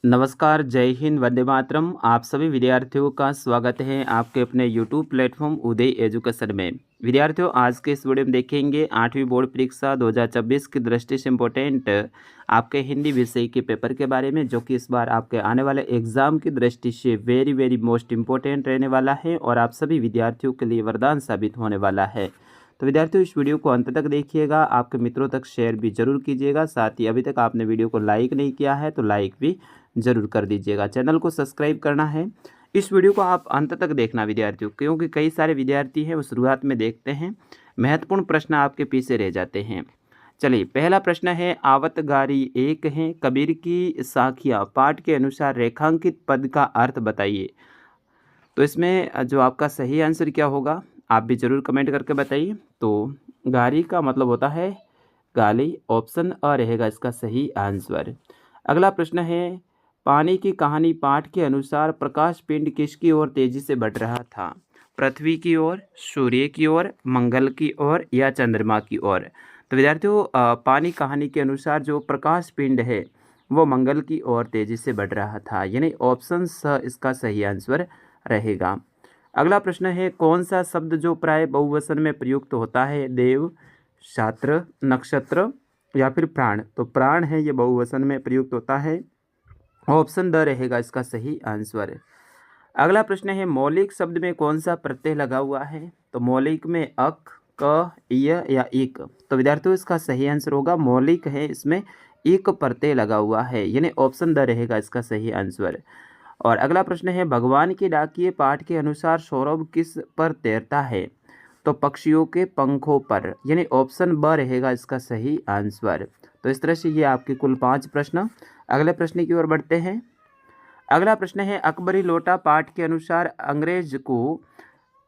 नमस्कार, जय हिंद, वंदे मातरम। आप सभी विद्यार्थियों का स्वागत है आपके अपने यूट्यूब प्लेटफॉर्म उदय एजुकेशन में। विद्यार्थियों, आज के इस वीडियो में देखेंगे 8वीं बोर्ड परीक्षा 2026 की दृष्टि से इम्पोर्टेंट आपके हिंदी विषय के पेपर के बारे में, जो कि इस बार आपके आने वाले एग्जाम की दृष्टि से वेरी मोस्ट इम्पोर्टेंट रहने वाला है और आप सभी विद्यार्थियों के लिए वरदान साबित होने वाला है। तो विद्यार्थियों, इस वीडियो को अंत तक देखिएगा, आपके मित्रों तक शेयर भी जरूर कीजिएगा। साथ ही अभी तक आपने वीडियो को लाइक नहीं किया है तो लाइक भी ज़रूर कर दीजिएगा। चैनल को सब्सक्राइब करना है। इस वीडियो को आप अंत तक देखना विद्यार्थियों, क्योंकि कई सारे विद्यार्थी हैं वो शुरुआत में देखते हैं, महत्वपूर्ण प्रश्न आपके पीछे रह जाते हैं। चलिए, पहला प्रश्न है, आवतगारी एक है, कबीर की साखियाँ पाठ के अनुसार रेखांकित पद का अर्थ बताइए। तो इसमें जो आपका सही आंसर क्या होगा आप भी ज़रूर कमेंट करके बताइए। तो गारी का मतलब होता है गाली, ऑप्शन अ रहेगा इसका सही आंसर। अगला प्रश्न है, पानी की कहानी पाठ के अनुसार प्रकाश पिंड किसकी ओर तेजी से बढ़ रहा था? पृथ्वी की ओर, सूर्य की ओर, मंगल की ओर या चंद्रमा की ओर? तो विद्यार्थियों, पानी कहानी के अनुसार जो प्रकाश पिंड है वो मंगल की ओर तेजी से बढ़ रहा था, यानी ऑप्शन स इसका सही आंसर रहेगा। अगला प्रश्न है, कौन सा शब्द जो प्राय बहुवचन में प्रयुक्त होता है? देव, छात्र, नक्षत्र या फिर प्राण? तो प्राण है, ये बहुवचन में प्रयुक्त होता है, ऑप्शन द रहेगा इसका सही आंसर। अगला प्रश्न है, मौलिक शब्द में कौन सा प्रत्यय लगा हुआ है? तो मौलिक में अक, क, य या इक? तो विद्यार्थियों, इसका सही आंसर होगा मौलिक है, इसमें इक प्रत्यय लगा हुआ है, यानी ऑप्शन द रहेगा इसका सही आंसर। और अगला प्रश्न है, भगवान के डाकिए पाठ के अनुसार सौरभ किस पर तैरता है? तो पक्षियों के पंखों पर, यानी ऑप्शन ब रहेगा इसका सही आंसर। तो इस तरह से ये आपके कुल 5 प्रश्न। अगले प्रश्न की ओर बढ़ते हैं। अगला प्रश्न है, अकबरी लोटा पाठ के अनुसार अंग्रेज को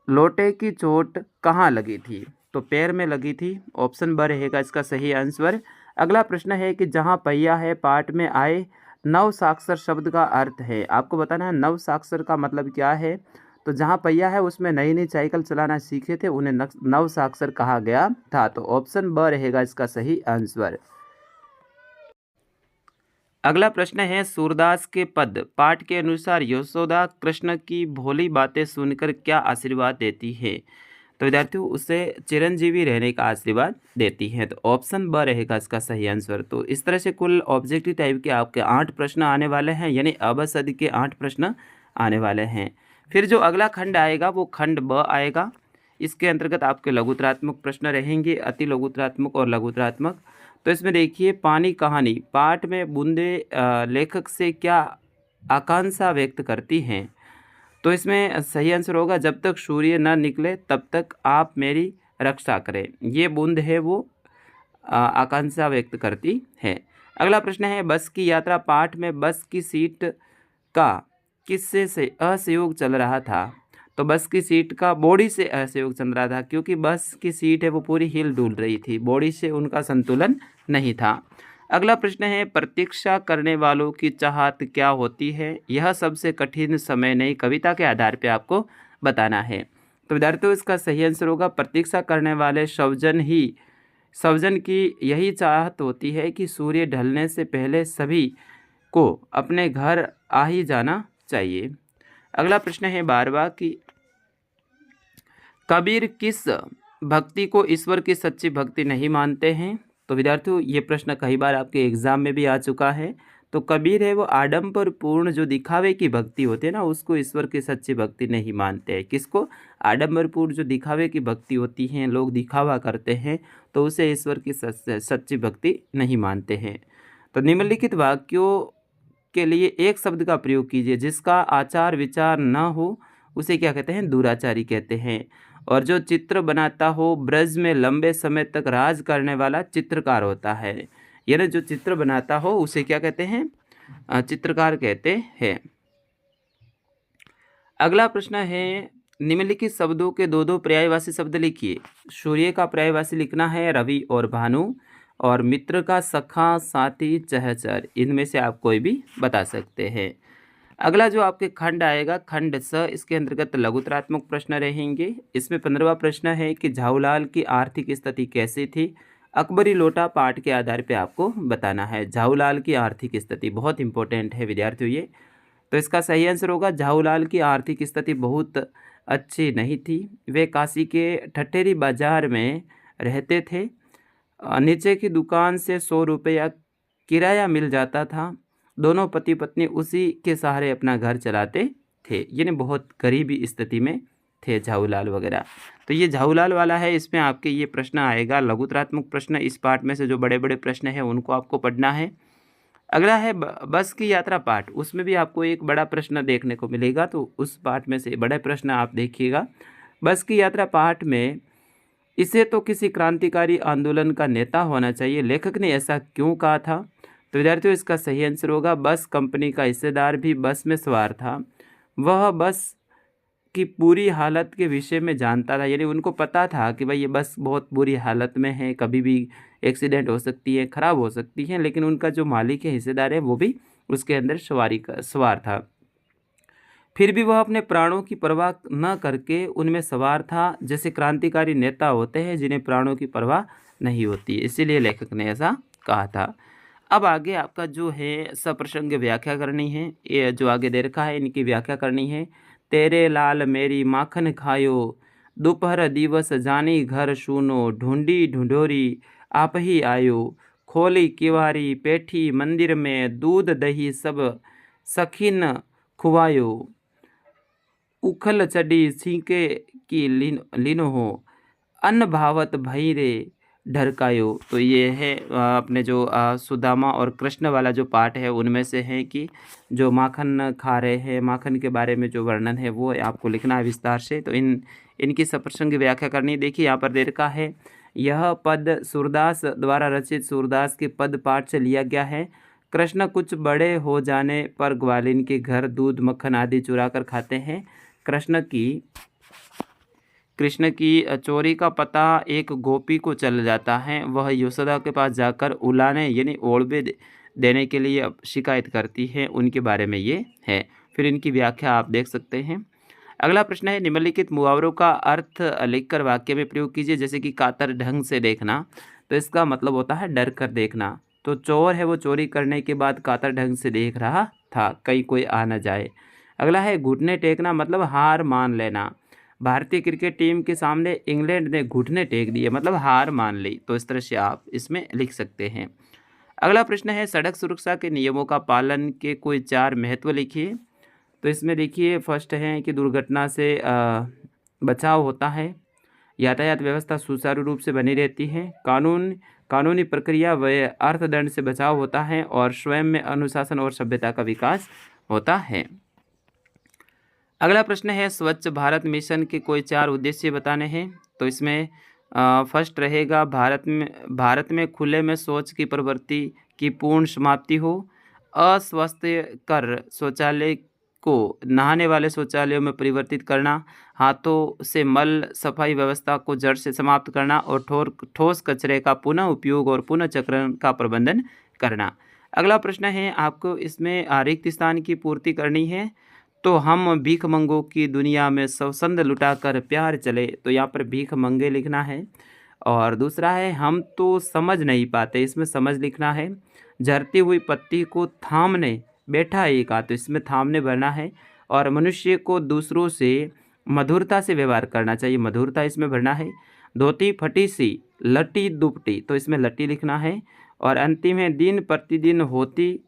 लोटे की चोट कहाँ लगी थी? तो पैर में लगी थी, ऑप्शन ब रहेगा इसका सही आंसर। अगला प्रश्न है कि जहाँ पहिया है पाठ में आए नव साक्षर शब्द का अर्थ है। आपको बताना है नव साक्षर का मतलब क्या है। तो जहाँ पहिया है उसमें नई नई साइकिल चलाना सीखे थे, उन्हें नव साक्षर कहा गया था। तो ऑप्शन ब रहेगा इसका सही आंसर। अगला प्रश्न है, सूरदास के पद पाठ के अनुसार यशोदा कृष्ण की भोली बातें सुनकर क्या आशीर्वाद देती है? तो विद्यार्थियों, उसे चिरंजीवी रहने का आशीर्वाद देती हैं। तो ऑप्शन ब रहेगा इसका सही आंसर। तो इस तरह से कुल ऑब्जेक्टिव टाइप के आपके 8 प्रश्न आने वाले हैं, यानी अबसद के 8 प्रश्न आने वाले हैं। फिर जो अगला खंड आएगा वो खंड ब आएगा। इसके अंतर्गत आपके लघुतरात्मक प्रश्न रहेंगे, अति लघुतरात्मक और लघुतरात्मक। तो इसमें देखिए, पानी कहानी पाठ में बूंदे लेखक से क्या आकांक्षा व्यक्त करती हैं? तो इसमें सही आंसर होगा, जब तक सूर्य न निकले तब तक आप मेरी रक्षा करें। ये बूंद है वो आकांक्षा व्यक्त करती है। अगला प्रश्न है, बस की यात्रा पाठ में बस की सीट का किससे से असहयोग चल रहा था? तो बस की सीट का बॉडी से असहयोग चल रहा था, क्योंकि बस की सीट है वो पूरी हिल डुल रही थी, बॉडी से उनका संतुलन नहीं था। अगला प्रश्न है, प्रतीक्षा करने वालों की चाहत क्या होती है? यह सबसे कठिन समय नहीं, कविता के आधार पे आपको बताना है। तो विद्यार्थियों, इसका सही आंसर होगा प्रतीक्षा करने वाले स्वजन की यही चाहत होती है कि सूर्य ढलने से पहले सभी को अपने घर आ ही जाना चाहिए। अगला प्रश्न है 12वां की, कबीर किस भक्ति को ईश्वर की सच्ची भक्ति नहीं मानते हैं? तो विद्यार्थियों, ये प्रश्न कई बार आपके एग्जाम में भी आ चुका है। तो कबीर है वो आडंबर पूर्ण जो दिखावे की भक्ति होती है ना, उसको ईश्वर की सच्ची भक्ति नहीं मानते हैं। किसको? आडंबर पूर्ण जो दिखावे की भक्ति होती है, लोग दिखावा करते हैं, तो उसे ईश्वर की सच्ची भक्ति नहीं मानते हैं। तो निम्नलिखित वाक्यों के लिए एक शब्द का प्रयोग कीजिए जिसका आचार विचार न हो, उसे क्या कहते हैं? दुराचारी कहते हैं। और जो चित्र बनाता हो ब्रज में लंबे समय तक राज करने वाला चित्रकार होता है, यानी जो चित्र बनाता हो उसे क्या कहते हैं? चित्रकार कहते हैं। अगला प्रश्न है, निम्नलिखित शब्दों के दो दो पर्यायवाची शब्द लिखिए। सूर्य का पर्यायवाची लिखना है रवि और भानु, और मित्र का सखा, साथी, चहचर। इनमें से आप कोई भी बता सकते हैं। अगला जो आपके खंड आएगा खंड स, इसके अंतर्गत लघुतरात्मक प्रश्न रहेंगे। इसमें 15वां प्रश्न है कि झाऊलाल की आर्थिक स्थिति कैसी थी? अकबरी लोटा पाठ के आधार पे आपको बताना है। झाऊलाल की आर्थिक स्थिति बहुत इंपॉर्टेंट है विद्यार्थियों ये। तो इसका सही आंसर होगा झाऊलाल की आर्थिक स्थिति बहुत अच्छी नहीं थी। वे काशी के ठठेरी बाजार में रहते थे। नीचे की दुकान से 100 रुपया किराया मिल जाता था। दोनों पति पत्नी उसी के सहारे अपना घर चलाते थे, यानी बहुत गरीबी स्थिति में थे झाऊलाल वगैरह। तो ये झाऊलाल वाला है, इसमें आपके ये प्रश्न आएगा लघुतरात्मक प्रश्न। इस पाठ में से जो बड़े बड़े प्रश्न हैं उनको आपको पढ़ना है। अगला है बस की यात्रा पाठ, उसमें भी आपको एक बड़ा प्रश्न देखने को मिलेगा, तो उस पाठ में से बड़े प्रश्न आप देखिएगा। बस की यात्रा पाठ में इसे तो किसी क्रांतिकारी आंदोलन का नेता होना चाहिए, लेखक ने ऐसा क्यों कहा था? तो विद्यार्थियों इसका सही आंसर होगा बस कंपनी का हिस्सेदार भी बस में सवार था। वह बस की पूरी हालत के विषय में जानता था, यानी उनको पता था कि भाई ये बस बहुत बुरी हालत में है, कभी भी एक्सीडेंट हो सकती है, ख़राब हो सकती है, लेकिन उनका जो मालिक है, हिस्सेदार है, वो भी उसके अंदर सवार था। फिर भी वह अपने प्राणों की परवाह न करके उनमें सवार था, जैसे क्रांतिकारी नेता होते हैं जिन्हें प्राणों की परवाह नहीं होती, इसीलिए लेखक ने ऐसा कहा था। अब आगे आपका जो है सप्रसंग व्याख्या करनी है, ये जो आगे दे रखा है इनकी व्याख्या करनी है। तेरे लाल मेरी माखन खायो, दोपहर दिवस जानी घर सुनो, ढूंढी ढूंढोरी आप ही आयो, खोली किवारी पेठी मंदिर में, दूध दही सब सखीन खुवायो, उखल चढ़ी सीके की लीनो हो, अन्न भावत भई रे ढरकायो। तो ये है अपने जो सुदामा और कृष्ण वाला जो पाठ है उनमें से है कि जो माखन खा रहे हैं, माखन के बारे में जो वर्णन है वो आपको लिखना है विस्तार से। तो इनकी सप्रसंग व्याख्या करनी। देखिए यहाँ पर दे रखा है, यह पद सूरदास द्वारा रचित सूरदास के पद पाठ से लिया गया है। कृष्ण कुछ बड़े हो जाने पर ग्वालिन के घर दूध मक्खन आदि चुरा कर खाते हैं। कृष्ण की चोरी का पता एक गोपी को चल जाता है। वह यशोदा के पास जाकर उलाने यानी ओढ़वे देने के लिए शिकायत करती है। उनके बारे में ये है। फिर इनकी व्याख्या आप देख सकते हैं। अगला प्रश्न है, निम्नलिखित मुहावरों का अर्थ लिखकर वाक्य में प्रयोग कीजिए। जैसे कि कातर ढंग से देखना, तो इसका मतलब होता है डर कर देखना। तो चोर है वो चोरी करने के बाद कातर ढंग से देख रहा था, कहीं कोई आ न जाए। अगला है घुटने टेकना, मतलब हार मान लेना। भारतीय क्रिकेट टीम के सामने इंग्लैंड ने घुटने टेक दिए, मतलब हार मान ली। तो इस तरह से आप इसमें लिख सकते हैं। अगला प्रश्न है, सड़क सुरक्षा के नियमों का पालन के कोई 4 महत्व लिखिए। तो इसमें देखिए फर्स्ट है कि दुर्घटना से बचाव होता है, यातायात व्यवस्था सुचारू रूप से बनी रहती है, कानूनी प्रक्रिया व अर्थदंड से बचाव होता है, और स्वयं में अनुशासन और सभ्यता का विकास होता है। अगला प्रश्न है, स्वच्छ भारत मिशन के कोई 4 उद्देश्य बताने हैं। तो इसमें फर्स्ट रहेगा, भारत में खुले में शौच की प्रवृत्ति की पूर्ण समाप्ति हो, अस्वास्थ्यकर शौचालय को नहाने वाले शौचालयों में परिवर्तित करना, हाथों से मल सफाई व्यवस्था को जड़ से समाप्त करना, और ठोस कचरे का पुनः उपयोग और पुनः चक्रण का प्रबंधन करना। अगला प्रश्न है, आपको इसमें रिक्त स्थान की पूर्ति करनी है। तो हम भीख मंगों की दुनिया में स्वछंद लुटाकर प्यार चले, तो यहाँ पर भीख मंगे लिखना है। और दूसरा है, हम तो समझ नहीं पाते, इसमें समझ लिखना है। झरती हुई पत्ती को थामने बैठा एक हाथ, तो इसमें थामने भरना है। और मनुष्य को दूसरों से मधुरता से व्यवहार करना चाहिए, मधुरता इसमें भरना है। धोती फटी सी लटी दुपटी, तो इसमें लटी लिखना है। और अंतिम है, दिन प्रतिदिन होती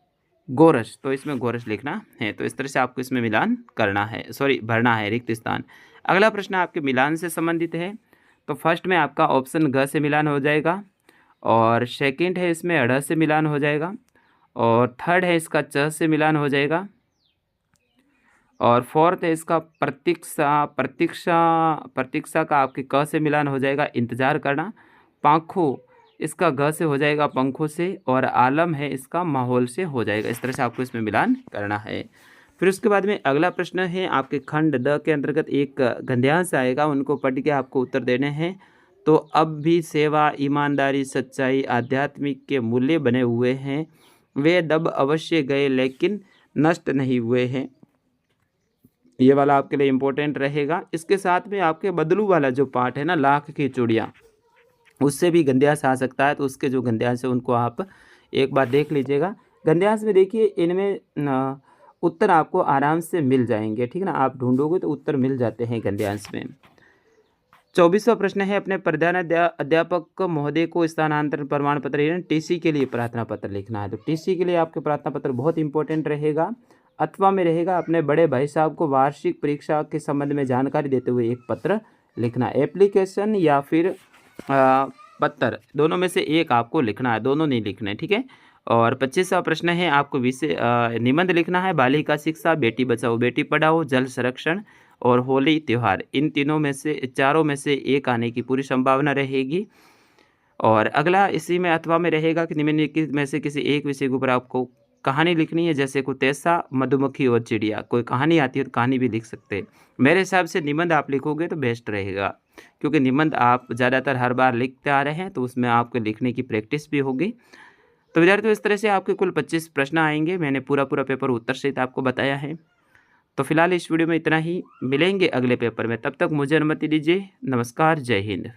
गोरस, तो इसमें गोरस लिखना है। तो इस तरह से आपको इसमें मिलान करना है, भरना है रिक्त स्थान। अगला प्रश्न आपके मिलान से संबंधित है। तो फर्स्ट में आपका ऑप्शन घ से मिलान हो जाएगा, और सेकंड है इसमें अढ़ से मिलान हो जाएगा, और थर्ड है इसका च से मिलान हो जाएगा, और फोर्थ है इसका प्रतीक्षा का आपके क से मिलान हो जाएगा, इंतजार करना। पाँखों इसका घ से हो जाएगा पंखों से, और आलम है इसका माहौल से हो जाएगा। इस तरह से आपको इसमें मिलान करना है। फिर उसके बाद में अगला प्रश्न है, आपके खंड द के अंतर्गत एक गद्यांश आएगा, उनको पढ़ के आपको उत्तर देने हैं। तो अब भी सेवा, ईमानदारी, सच्चाई, आध्यात्मिक के मूल्य बने हुए हैं, वे दब अवश्य गए लेकिन नष्ट नहीं हुए हैं। ये वाला आपके लिए इम्पोर्टेंट रहेगा। इसके साथ में आपके बदलू वाला जो पार्ट है ना, लाख की चूड़ियाँ, उससे भी गद्यांश आ सकता है, तो उसके जो गद्यांश है उनको आप एक बार देख लीजिएगा। गद्यांश में देखिए इनमें उत्तर आपको आराम से मिल जाएंगे, ठीक है ना, आप ढूंढोगे तो उत्तर मिल जाते हैं गद्यांश में। 24वां प्रश्न है, अपने प्रधान अध्यापक महोदय को स्थानांतरण प्रमाण पत्र यानी टीसी के लिए प्रार्थना पत्र लिखना है। तो टीसी के लिए आपके प्रार्थना पत्र बहुत इंपॉर्टेंट रहेगा। अथवा में रहेगा, अपने बड़े भाई साहब को वार्षिक परीक्षा के संबंध में जानकारी देते हुए एक पत्र लिखना। एप्लीकेशन या फिर पत्र, दोनों में से एक आपको लिखना है, दोनों नहीं लिखने, ठीक है। और 25वां प्रश्न है, आपको विषय निबंध लिखना है। बालिका शिक्षा, बेटी बचाओ बेटी पढ़ाओ, जल संरक्षण और होली त्यौहार, इन तीनों में से, चारों में से एक आने की पूरी संभावना रहेगी। और अगला इसी में अथवा में रहेगा कि निम्नलिखित में से किसी एक विषय के ऊपर आपको कहानी लिखनी है, जैसे कुतैसा, मधुमक्खी और चिड़िया। कोई कहानी आती है तो कहानी भी लिख सकते हैं। मेरे हिसाब से निबंध आप लिखोगे तो बेस्ट रहेगा, क्योंकि निबंध आप ज़्यादातर हर बार लिखते आ रहे हैं, तो उसमें आपके लिखने की प्रैक्टिस भी होगी। तो विद्यार्थियों, इस तरह से आपके कुल 25 प्रश्न आएंगे। मैंने पूरा पेपर उत्तर सहित आपको बताया है। तो फिलहाल इस वीडियो में इतना ही, मिलेंगे अगले पेपर में, तब तक मुझे अनुमति दीजिए। नमस्कार, जय हिंद।